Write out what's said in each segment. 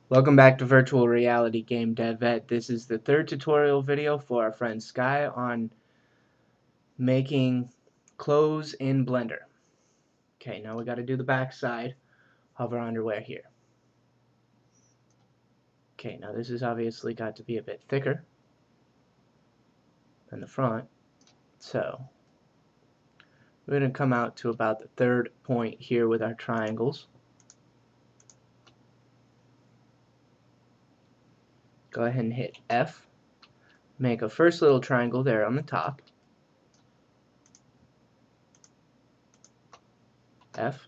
Welcome back to Virtual Reality Game Dev Vet. This is the third tutorial video for our friend Sky on making clothes in Blender. Okay, now we got to do the back side of our underwear here. Okay, now this has obviously got to be a bit thicker than the front, so we're going to come out to about the third point here with our triangles. Go ahead and hit F. Make a first little triangle there on the top. F.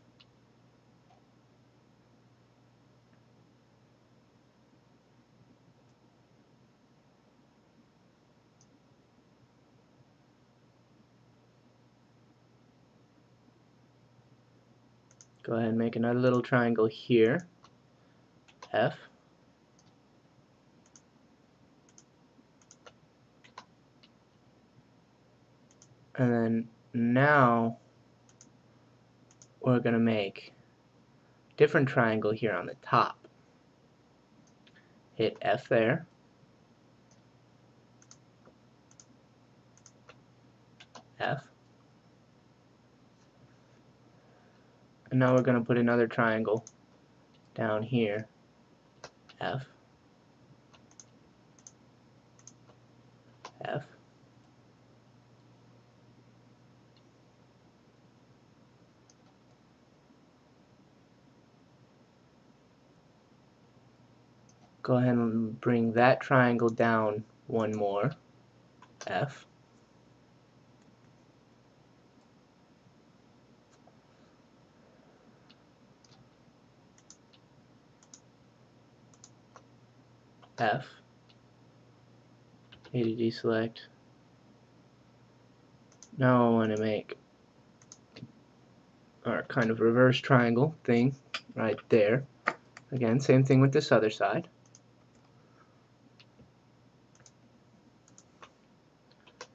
Go ahead and make another little triangle here. F. And then now we're going to make a different triangle here on the top. Hit F there. F. And now we're going to put another triangle down here. F. F. Go ahead and bring that triangle down one more. F. F. A to deselect. Now I want to make our kind of reverse triangle thing right there. Again, same thing with this other side.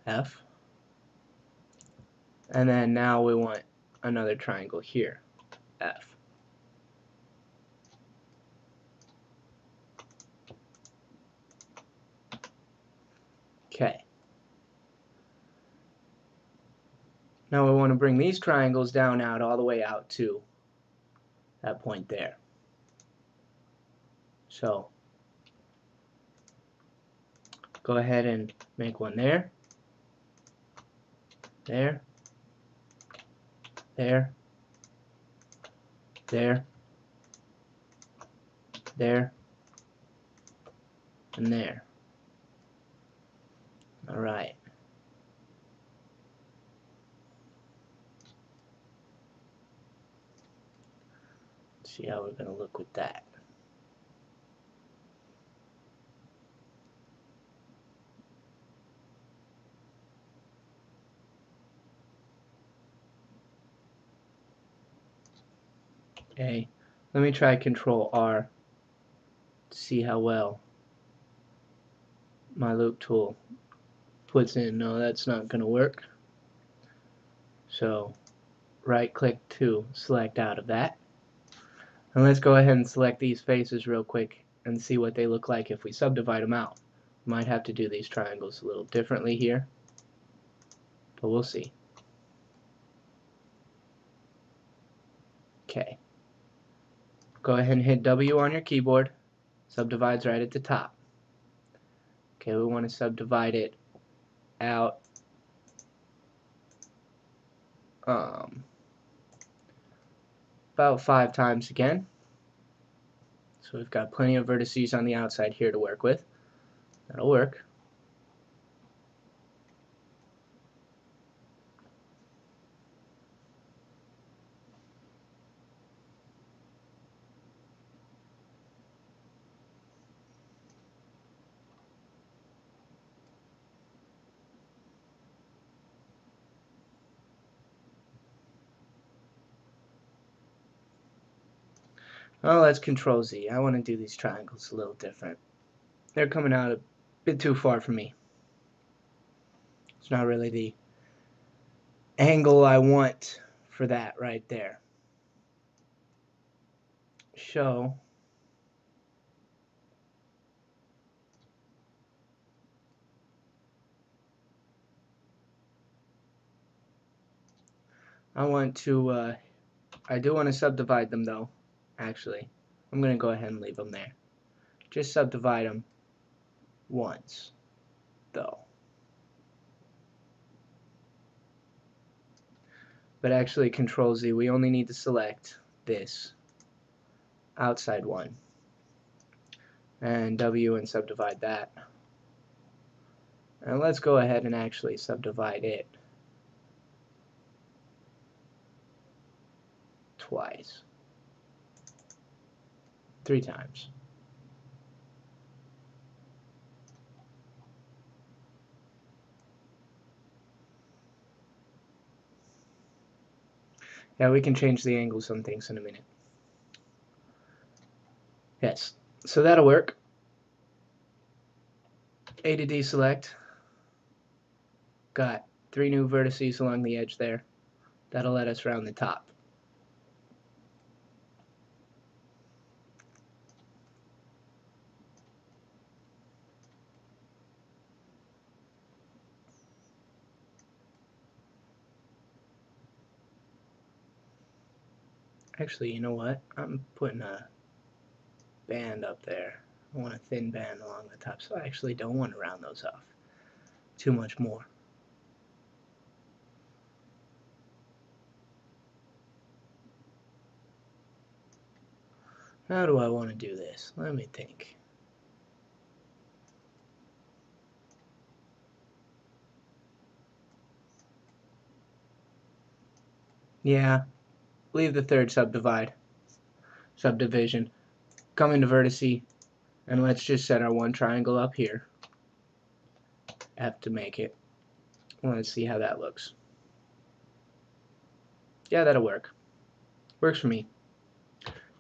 F. And then now we want another triangle here. F. Okay. Now we want to bring these triangles down out all the way out to that point there. So go ahead and make one there, there, there, there, there, and there. Alright. See how we're going to look with that. Okay, let me try Control R to see how well my loop tool puts in. No, that's not going to work. So right click to select out of that. And let's go ahead and select these faces real quick and see what they look like if we subdivide them out. Might have to do these triangles a little differently here, but we'll see. Okay. Go ahead and hit W on your keyboard. Subdivides right at the top. Okay, we want to subdivide it out about 5 times again. So we've got plenty of vertices on the outside here to work with. That'll work. Oh, let's Control Z. I want to do these triangles a little different. They're coming out a bit too far for me. It's not really the angle I want for that right there. So I want to, I do want to subdivide them though, actually. I'm going to go ahead and leave them there. Just subdivide them once, though. But actually, Control Z, we only need to select this outside one. And W and subdivide that. And let's go ahead and actually subdivide it twice. 3 times. Yeah, we can change the angles on things in a minute. Yes, so that'll work. A to deselect. Got 3 new vertices along the edge there. That'll let us round the top. Actually, you know what? I'm putting a band up there. I want a thin band along the top, so I actually don't want to round those off too much more. How do I want to do this? Let me think. Yeah, leave the third subdivision. Come into vertice, and let's just set our one triangle up here. F to make it. Let's see how that looks. Yeah, that'll work. Works for me.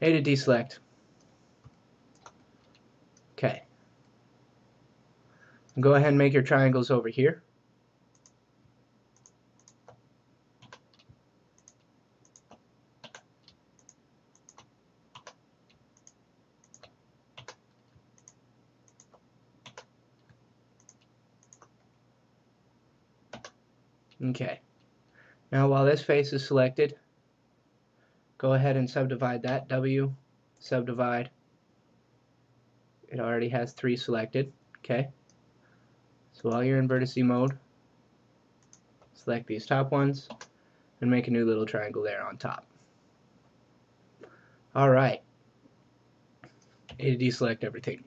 A to deselect. Okay. Go ahead and make your triangles over here. Okay. Now while this face is selected, go ahead and subdivide that. W, subdivide. It already has 3 selected. Okay. So while you're in vertice mode, select these top ones and make a new little triangle there on top. Alright. A to deselect everything.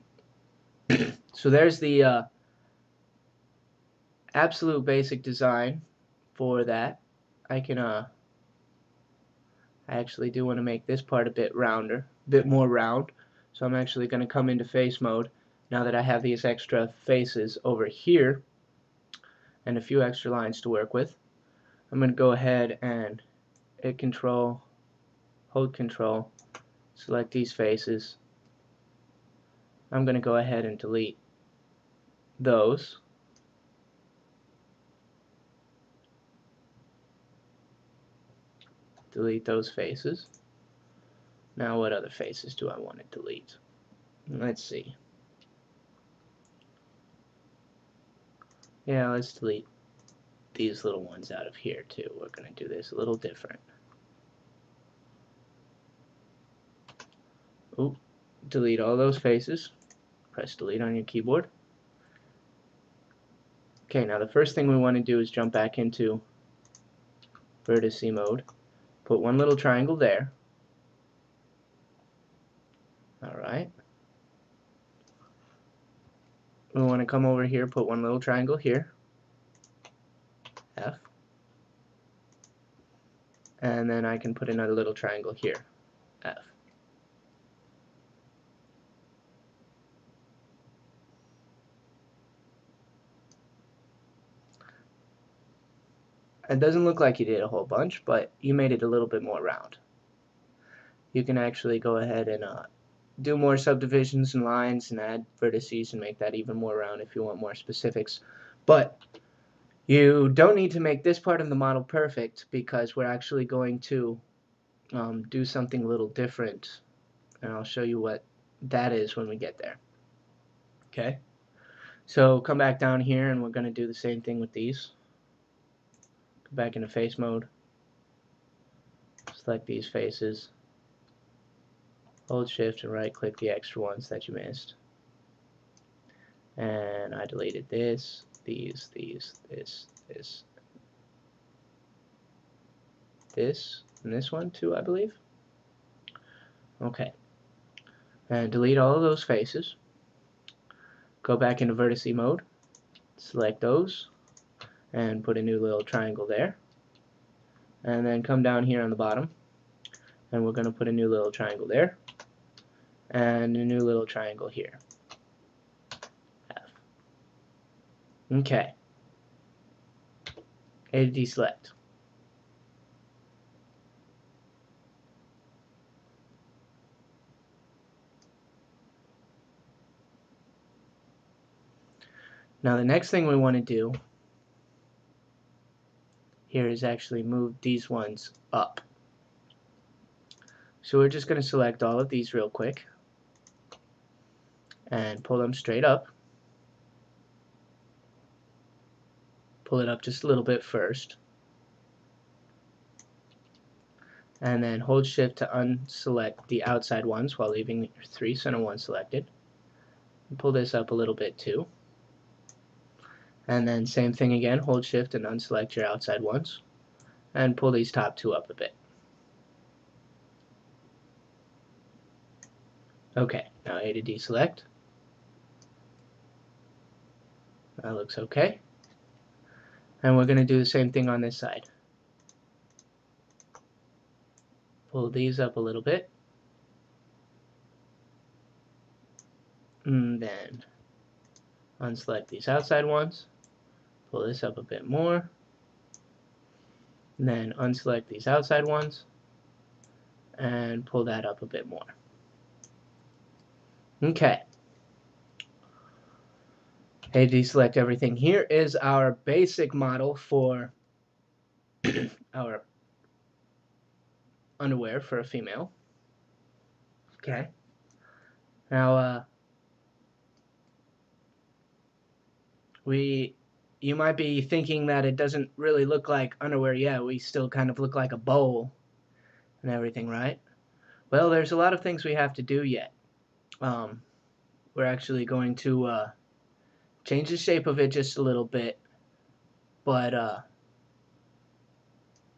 So there's the absolute basic design for that. I actually do want to make this part a bit more round. So I'm actually going to come into face mode now that I have these extra faces over here and a few extra lines to work with. I'm going to go ahead and hit Control, hold Control, select these faces. I'm going to go ahead and delete those. Delete those faces. Now what other faces do I want to delete? Let's see. Yeah, let's delete these little ones out of here too. We're going to do this a little different. Oop, delete all those faces. Press delete on your keyboard. Okay, now the first thing we want to do is jump back into vertice mode. Put one little triangle there. Alright. We want to come over here, put one little triangle here. F. And then I can put another little triangle here. F. It doesn't look like you did a whole bunch, but you made it a little bit more round. You can actually go ahead and do more subdivisions and lines and add vertices and make that even more round if you want more specifics. But you don't need to make this part of the model perfect because we're actually going to do something a little different, and I'll show you what that is when we get there. Okay, so come back down here and we're going to do the same thing with these. Go back into face mode, select these faces, hold shift and right click the extra ones that you missed. And I deleted this, these, this, and this one too, I believe. Okay. And delete all of those faces. Go back into vertice mode, select those, and put a new little triangle there. And then come down here on the bottom, and we're going to put a new little triangle there, and a new little triangle here. F. Okay. A to deselect. Now the next thing we want to do here is actually move these ones up. So we're just going to select all of these real quick and pull them straight up. Pull it up just a little bit first. And then hold shift to unselect the outside ones while leaving your 3 center ones selected. And pull this up a little bit too. And then same thing again, hold shift and unselect your outside ones. And pull these top 2 up a bit. Okay, now A to deselect. That looks okay. And we're going to do the same thing on this side. Pull these up a little bit. And then unselect these outside ones. Pull this up a bit more. And then unselect these outside ones. And pull that up a bit more. Okay. A to deselect everything. Here is our basic model for our underwear for a female. Okay. Now, you might be thinking that it doesn't really look like underwear yet. We still kind of look like a bowl and everything, right? Well, there's a lot of things we have to do yet. We're actually going to change the shape of it just a little bit, but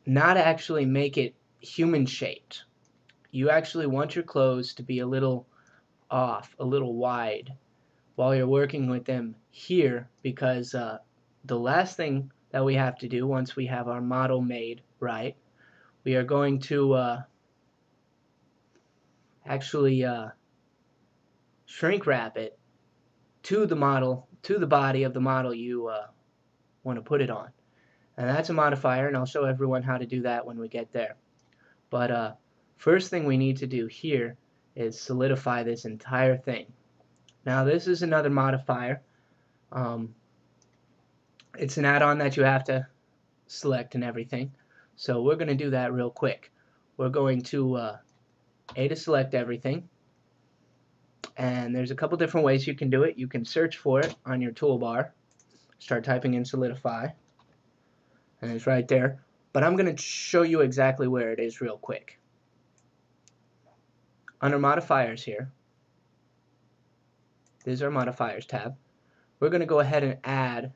not actually make it human shaped. You actually want your clothes to be a little off, a little wide while you're working with them here, because the last thing that we have to do once we have our model made right, we are going to actually shrink wrap it to the model, to the body of the model you want to put it on. And that's a modifier, and I'll show everyone how to do that when we get there. But first thing we need to do here is solidify this entire thing. Now this is another modifier. It's an add-on that you have to select and everything. So we're going to do that real quick. We're going to A to select everything. And there's a couple different ways you can do it. You can search for it on your toolbar. Start typing in solidify. And it's right there. But I'm going to show you exactly where it is real quick. Under modifiers here, this is our modifiers tab. We're going to go ahead and add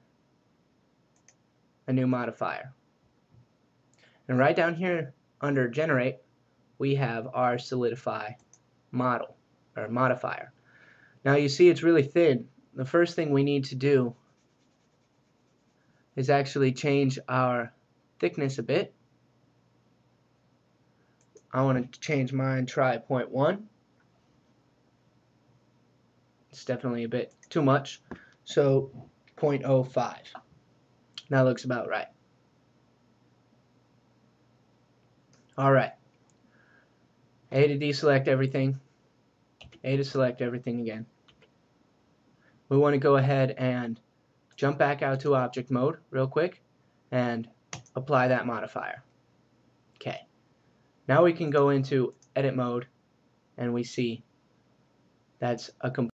a new modifier. And right down here under generate, we have our solidify model or modifier. Now you see it's really thin. The first thing we need to do is actually change our thickness a bit. I want to change mine, try 0.1. It's definitely a bit too much. So 0.05. That looks about right. Alright. A to deselect everything. A to select everything again. We want to go ahead and jump back out to object mode real quick and apply that modifier. Okay. Now we can go into edit mode and we see that's a complete